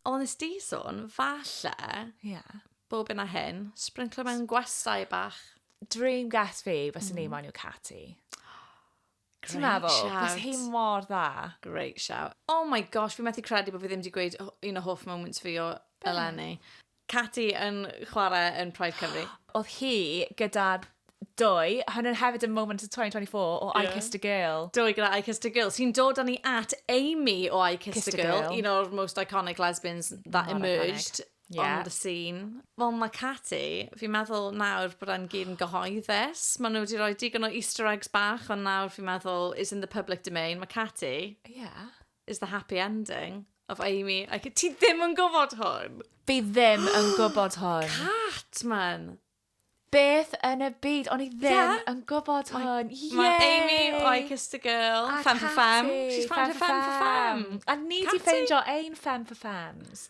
ond nes di sôn, falle, bob yna hyn, sprinklo mewn gwestai bach. Dream guest fi, bys ni moyn yw Catty. Ti'n meddwl? Bys hi mor dda. Great shout. Oh my gosh, fi methu credu bod fi ddim wedi gweud un o hoff moments fi o eleni. Catty yn chwarae yn Pride Cymru. Oedd hi gyda dwy, hynny'n hefyd yn moment of 2024 o I Kissed a Girl. Dwy gyda I Kissed a Girl. Sy'n dod â ni at Amy o I Kissed a Girl. Un o'r most iconic lesbians that emerged on the scene. Wel, mae Catty, fi'n meddwl nawr bod e'n gyd yn gyhoeddus. Maen nhw wedi rhoi digon o Easter eggs bach, ond nawr fi'n meddwl is in the public domain. Mae Catty is the happy ending of Amy. Ti ddim yn gwybod hwn? Fi ddim yn gwybod hwn. Cat, man. Beth yn y byd, o'n i ddim yn gwybod hwn. Mae Amy o I Kissed a Girl. Femme for femme. She's found her femme for femme. A ni di ffeindio ein femme for femmes.